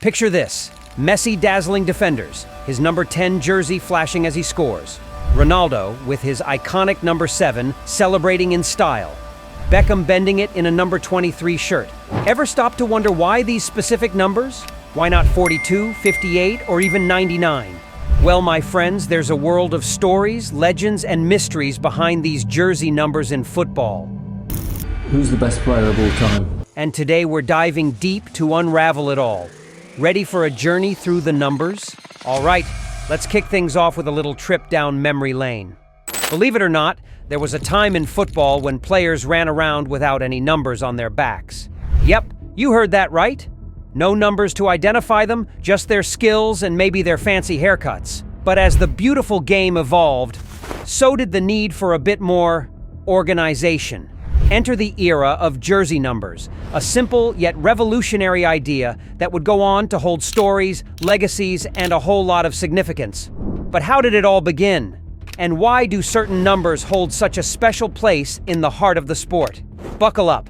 Picture this: Messi dazzling defenders, his number 10 jersey flashing as he scores. Ronaldo, with his iconic number 7, celebrating in style. Beckham bending it in a number 23 shirt. Ever stop to wonder why these specific numbers? Why not 42, 58, or even 99? Well, my friends, there's a world of stories, legends, and mysteries behind these jersey numbers in football. Who's the best player of all time? And today we're diving deep to unravel it all. Ready for a journey through the numbers? All right, let's kick things off with a little trip down memory lane. Believe it or not, there was a time in football when players ran around without any numbers on their backs. Yep, you heard that right. No numbers to identify them, just their skills and maybe their fancy haircuts. But as the beautiful game evolved, so did the need for a bit more organization. Enter the era of jersey numbers, a simple yet revolutionary idea that would go on to hold stories, legacies, and a whole lot of significance. But how did it all begin? And why do certain numbers hold such a special place in the heart of the sport? Buckle up,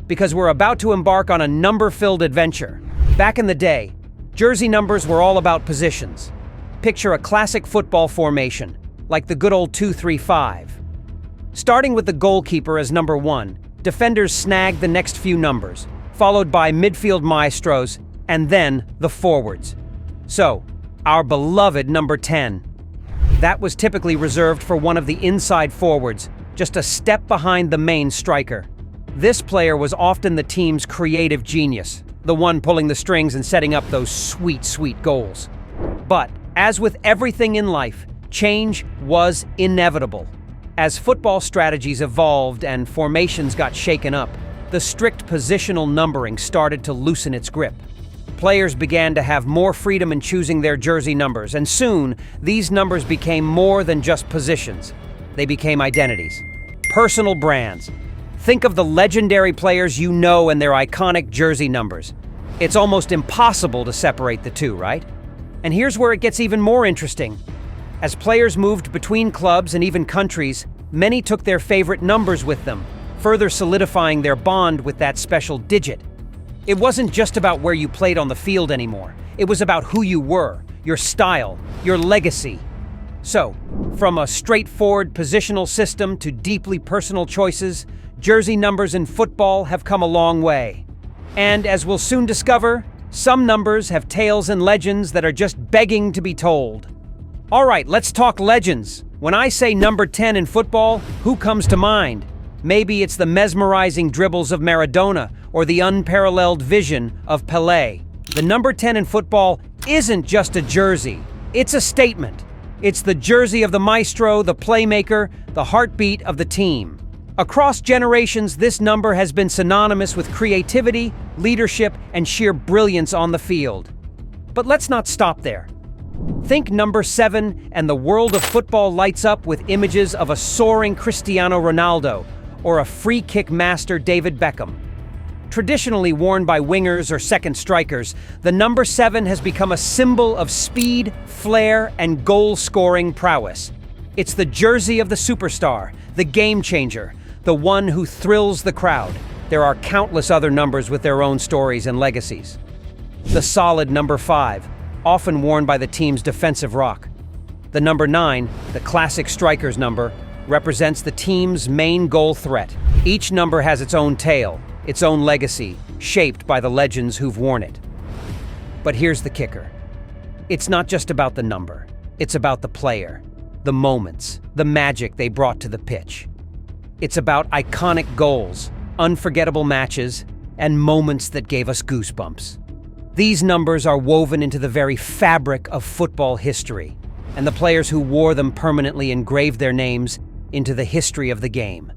because we're about to embark on a number-filled adventure. Back in the day, jersey numbers were all about positions. Picture a classic football formation, like the good old 2-3-5. Starting with the goalkeeper as number 1, defenders snagged the next few numbers, followed by midfield maestros, and then the forwards. So, our beloved number 10. That was typically reserved for one of the inside forwards, just a step behind the main striker. This player was often the team's creative genius, the one pulling the strings and setting up those sweet, sweet goals. But, as with everything in life, change was inevitable. As football strategies evolved and formations got shaken up, the strict positional numbering started to loosen its grip. Players began to have more freedom in choosing their jersey numbers, and soon, these numbers became more than just positions. They became identities, personal brands. Think of the legendary players you know and their iconic jersey numbers. It's almost impossible to separate the two, right? And here's where it gets even more interesting. As players moved between clubs and even countries, many took their favorite numbers with them, further solidifying their bond with that special digit. It wasn't just about where you played on the field anymore. It was about who you were, your style, your legacy. So, from a straightforward positional system to deeply personal choices, jersey numbers in football have come a long way. And as we'll soon discover, some numbers have tales and legends that are just begging to be told. All right, let's talk legends. When I say number 10 in football, who comes to mind? Maybe it's the mesmerizing dribbles of Maradona or the unparalleled vision of Pelé. The number 10 in football isn't just a jersey, it's a statement. It's the jersey of the maestro, the playmaker, the heartbeat of the team. Across generations, this number has been synonymous with creativity, leadership, and sheer brilliance on the field. But let's not stop there. Think number 7 and the world of football lights up with images of a soaring Cristiano Ronaldo or a free kick master David Beckham. Traditionally worn by wingers or second strikers, the number 7 has become a symbol of speed, flair, and goal-scoring prowess. It's the jersey of the superstar, the game changer, the one who thrills the crowd. There are countless other numbers with their own stories and legacies. The solid number 5, often worn by the team's defensive rock. The number 9, the classic striker's number, represents the team's main goal threat. Each number has its own tale, its own legacy, shaped by the legends who've worn it. But here's the kicker. It's not just about the number. It's about the player, the moments, the magic they brought to the pitch. It's about iconic goals, unforgettable matches, and moments that gave us goosebumps. These numbers are woven into the very fabric of football history, and the players who wore them permanently engraved their names into the history of the game.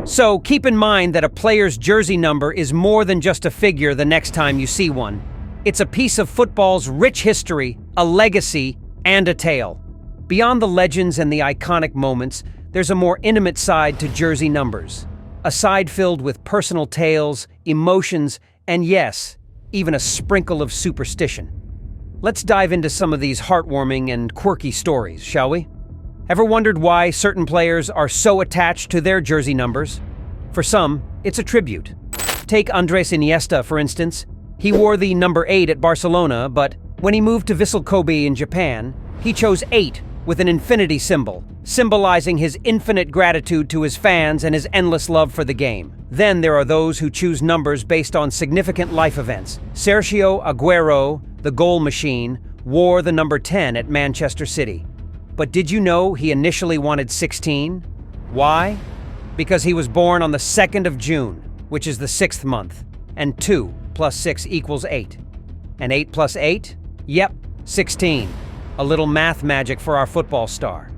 So keep in mind that a player's jersey number is more than just a figure the next time you see one. It's a piece of football's rich history, a legacy, and a tale. Beyond the legends and the iconic moments, there's a more intimate side to jersey numbers. A side filled with personal tales, emotions, and yes, even a sprinkle of superstition. Let's dive into some of these heartwarming and quirky stories, shall we? Ever wondered why certain players are so attached to their jersey numbers? For some, it's a tribute. Take Andres Iniesta, for instance. He wore the number 8 at Barcelona, but when he moved to Vissel Kobe in Japan, he chose 8 with an infinity symbol, symbolizing his infinite gratitude to his fans and his endless love for the game. Then there are those who choose numbers based on significant life events. Sergio Aguero, the goal machine, wore the number 10 at Manchester City. But did you know he initially wanted 16? Why? Because he was born on the 2nd of June, which is the 6th month, and 2 plus 6 equals 8. And 8 plus 8? Yep, 16. A little math magic for our football star.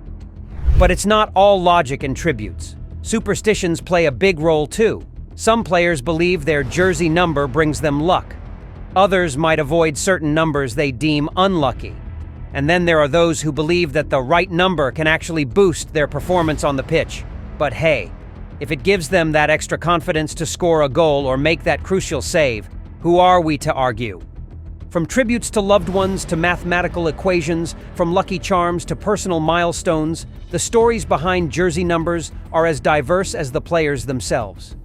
But it's not all logic and tributes. Superstitions play a big role too. Some players believe their jersey number brings them luck. Others might avoid certain numbers they deem unlucky. And then there are those who believe that the right number can actually boost their performance on the pitch. But hey, if it gives them that extra confidence to score a goal or make that crucial save, who are we to argue? From tributes to loved ones to mathematical equations, from lucky charms to personal milestones, the stories behind jersey numbers are as diverse as the players themselves.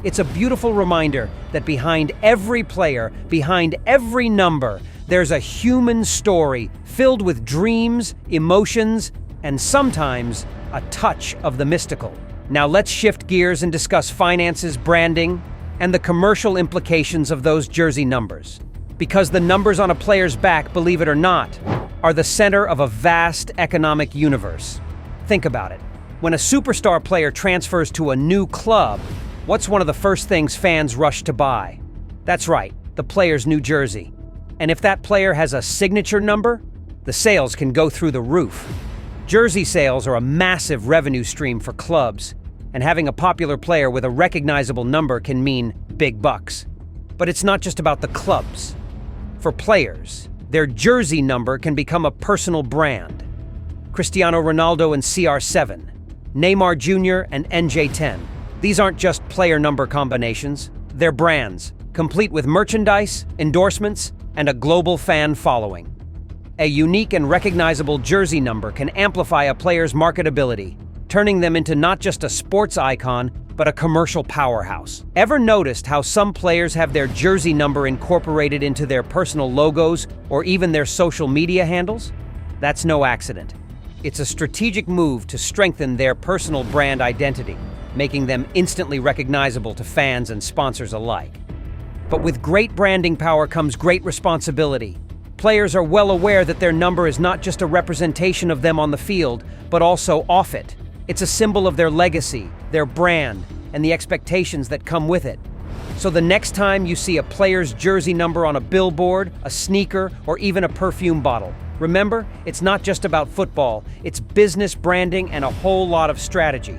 It's a beautiful reminder that behind every player, behind every number, there's a human story filled with dreams, emotions, and sometimes a touch of the mystical. Now let's shift gears and discuss finances, branding, and the commercial implications of those jersey numbers. Because the numbers on a player's back, believe it or not, are the center of a vast economic universe. Think about it. When a superstar player transfers to a new club, what's one of the first things fans rush to buy? That's right, the player's new jersey. And if that player has a signature number, the sales can go through the roof. Jersey sales are a massive revenue stream for clubs, and having a popular player with a recognizable number can mean big bucks. But it's not just about the clubs. For players, their jersey number can become a personal brand. Cristiano Ronaldo and CR7, Neymar Jr. and NJ10. These aren't just player number combinations, they're brands, complete with merchandise, endorsements, and a global fan following. A unique and recognizable jersey number can amplify a player's marketability, turning them into not just a sports icon, but a commercial powerhouse. Ever noticed how some players have their jersey number incorporated into their personal logos or even their social media handles? That's no accident. It's a strategic move to strengthen their personal brand identity, making them instantly recognizable to fans and sponsors alike. But with great branding power comes great responsibility. Players are well aware that their number is not just a representation of them on the field, but also off it. It's a symbol of their legacy, their brand, and the expectations that come with it. So the next time you see a player's jersey number on a billboard, a sneaker, or even a perfume bottle, remember, it's not just about football, it's business branding and a whole lot of strategy.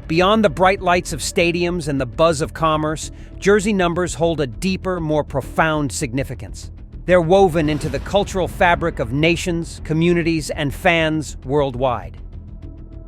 Beyond the bright lights of stadiums and the buzz of commerce, jersey numbers hold a deeper, more profound significance. They're woven into the cultural fabric of nations, communities, and fans worldwide.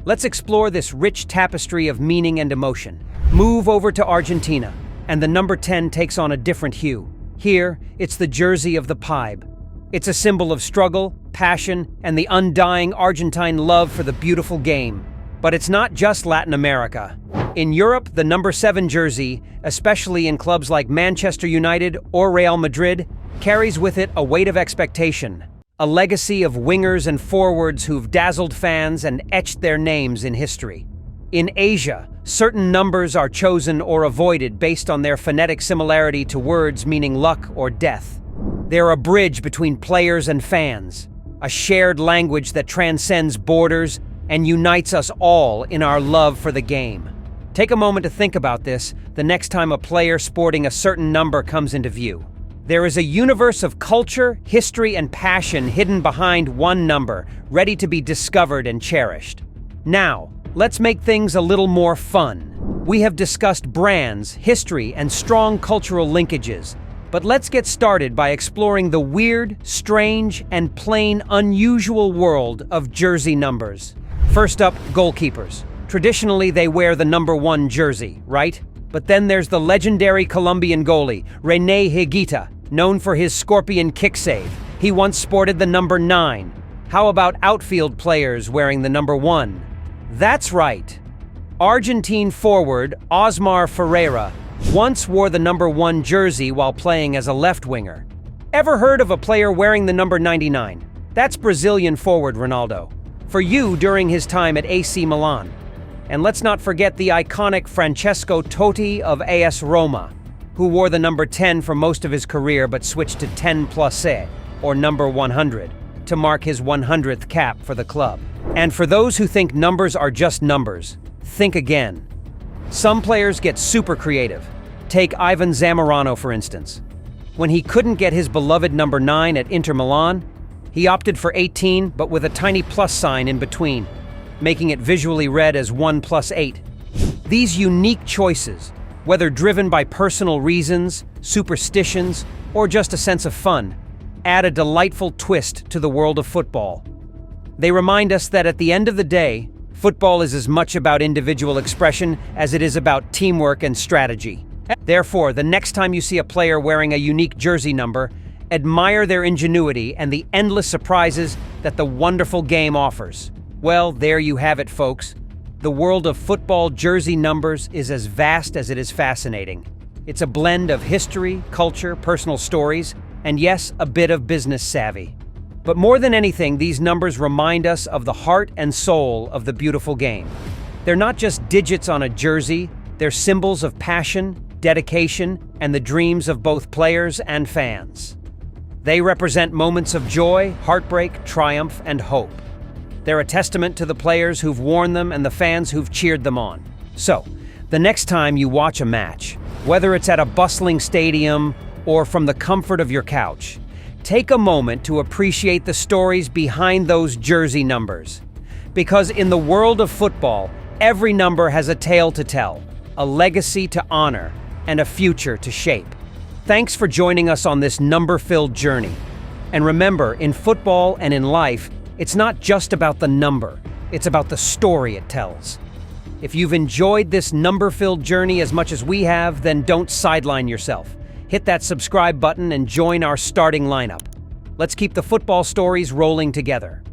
Let's explore this rich tapestry of meaning and emotion. Move over to Argentina, and the number 10 takes on a different hue. Here, it's the jersey of the pibe. It's a symbol of struggle, passion, and the undying Argentine love for the beautiful game. But it's not just Latin America. In Europe, the number 7 jersey, especially in clubs like Manchester United or Real Madrid, carries with it a weight of expectation. A legacy of wingers and forwards who've dazzled fans and etched their names in history. In Asia, certain numbers are chosen or avoided based on their phonetic similarity to words meaning luck or death. They're a bridge between players and fans, a shared language that transcends borders and unites us all in our love for the game. Take a moment to think about this the next time a player sporting a certain number comes into view. There is a universe of culture, history, and passion hidden behind one number, ready to be discovered and cherished. Now, let's make things a little more fun. We have discussed brands, history, and strong cultural linkages, but let's get started by exploring the weird, strange, and plain unusual world of jersey numbers. First up, goalkeepers. Traditionally, they wear the number 1 jersey, right? But then there's the legendary Colombian goalie, René Higuita, known for his scorpion kick save. He once sported the number 9. How about outfield players wearing the number 1? That's right. Argentine forward Osmar Ferreira once wore the number 1 jersey while playing as a left winger. Ever heard of a player wearing the number 99? That's Brazilian forward Ronaldo. For you during his time at AC Milan. And let's not forget the iconic Francesco Totti of AS Roma, who wore the number 10 for most of his career but switched to 10 plus, or number 100, to mark his 100th cap for the club. And for those who think numbers are just numbers, think again. Some players get super creative. Take Ivan Zamorano, for instance. When he couldn't get his beloved number 9 at Inter Milan, he opted for 18 but with a tiny plus sign in between, making it visually read as 1 plus 8. These unique choices, whether driven by personal reasons, superstitions, or just a sense of fun, add a delightful twist to the world of football. They remind us that at the end of the day, football is as much about individual expression as it is about teamwork and strategy. Therefore, the next time you see a player wearing a unique jersey number, admire their ingenuity and the endless surprises that the wonderful game offers. Well, there you have it, folks. The world of football jersey numbers is as vast as it is fascinating. It's a blend of history, culture, personal stories, and yes, a bit of business savvy. But more than anything, these numbers remind us of the heart and soul of the beautiful game. They're not just digits on a jersey, they're symbols of passion, dedication, and the dreams of both players and fans. They represent moments of joy, heartbreak, triumph, and hope. They're a testament to the players who've worn them and the fans who've cheered them on. So, the next time you watch a match, whether it's at a bustling stadium or from the comfort of your couch, take a moment to appreciate the stories behind those jersey numbers. Because in the world of football, every number has a tale to tell, a legacy to honor, and a future to shape. Thanks for joining us on this number-filled journey. And remember, in football and in life, it's not just about the number, it's about the story it tells. If you've enjoyed this number-filled journey as much as we have, then don't sideline yourself. Hit that subscribe button and join our starting lineup. Let's keep the football stories rolling together.